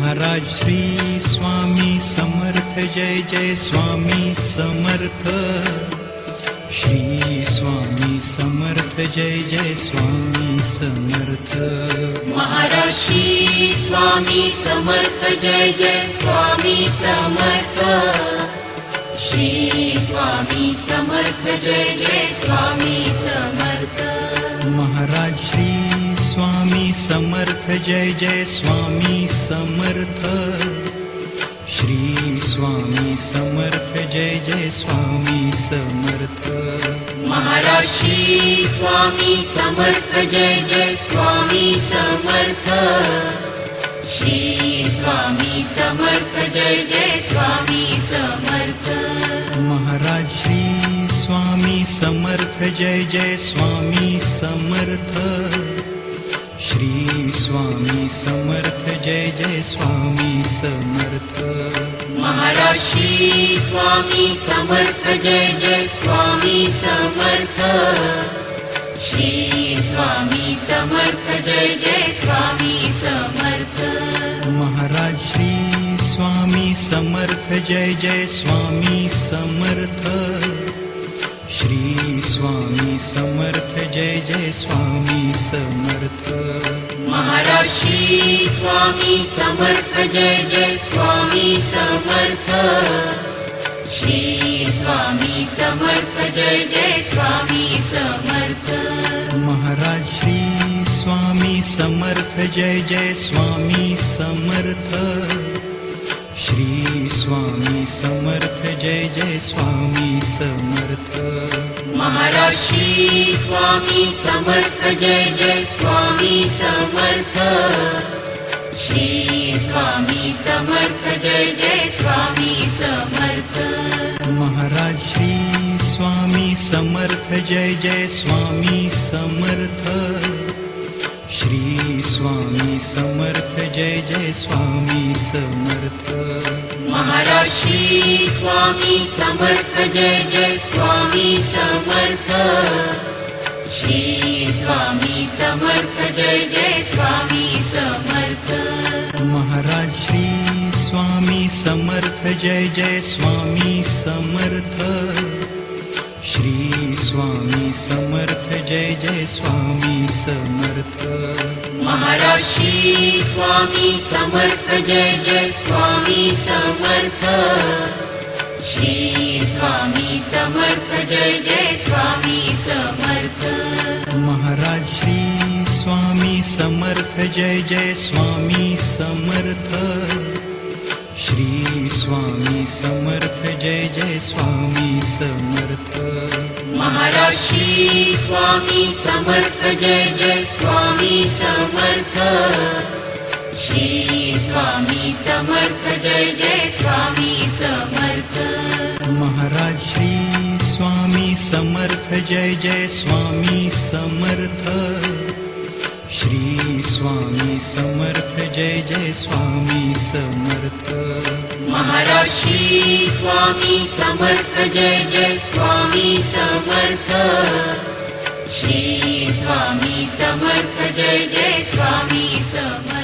Maharaj Shri Swami Samarth, Jai Jai Swami Samarth. Shri Swami Samarth, Jai Jai Swami Samarth. Maharaj Shri Swami Samarth, Jai Jai Swami Samarth. Shri Swami Samarth, Jai Jai Swami Samarth. Maharaj Shri Swami Samarth, Jai Jai Swami Samarth. Shri Swami Samarth, Jai Jai Swami Samarth. Maharaj Shri Swami Samarth, Jai Jai Swami Samarth. Shri Swami Samarth, Jai Jai Swami Samarth. Maharaj Shri Swami Samarth, Jai Jai Swami Samarth. Shri Swami Samarth, Jai Jai Swami Samarth. Maharaj Shri Swami Samarth, Jai Jai Swami Samarth. Shri Swami Samarth, Jai Jai Swami Samarth. Maharaj Shri Swami Samarth, Jai Jai Swami Samarth. Shri Swami Samarth, Jai Jai Swami Samarth. Maharaj Shri Swami Samarth, Jai Jai Swami Samarth. Shri Swami Samarth, Jai Jai Swami Samarth. Maharaj Shri Swami Samarth, Jai Jai Swami Samarth. Shri Swami Samarth, Jai Jai Swami Samarth. Maharaj Shri Swami Samarth, Jai Jai Swami Samarth. Shri Swami Samarth, Jai Jai Swami Samarth. Maharaj Shri Swami Samarth, Jai Jai Swami Samarth. Shri Swami Samarth, Jai Jai Swami Samarth. Maharaj Shri Swami Samarth, Jai Jai Swami Samarth. Shri Swami Samarth, Jai Jai Swami Samarth. Maharaj Shri Swami Samarth, Jai Jai Swami Samarth. Shri Swami Samarth, Jai Jai Swami Samarth. Maharaj Shri Swami Samarth, Jai Jai Swami Samarth. Shri Swami Samarth, Jai Jai Swami Samarth. Maharaj Shri Swami Samarth, Jai Jai Swami Samarth. Shri Swami Samarth, Jai Jai Swami Samarth. Maharaj Shri Swami Samarth, Jai Jai Swami Samarth. Shri Swami Samarth, Jai Jai Swami Samarth. Maharaj Shri Swami Samarth, Jai Jai Swami Samarth. Shri Swami Samarth, Jai Jai Swami Samarth. Maharaj Shri Swami Samarth, Jai Jai Swami Samarth. Shri Swami Samarth, Jai Jai Swami Samarth.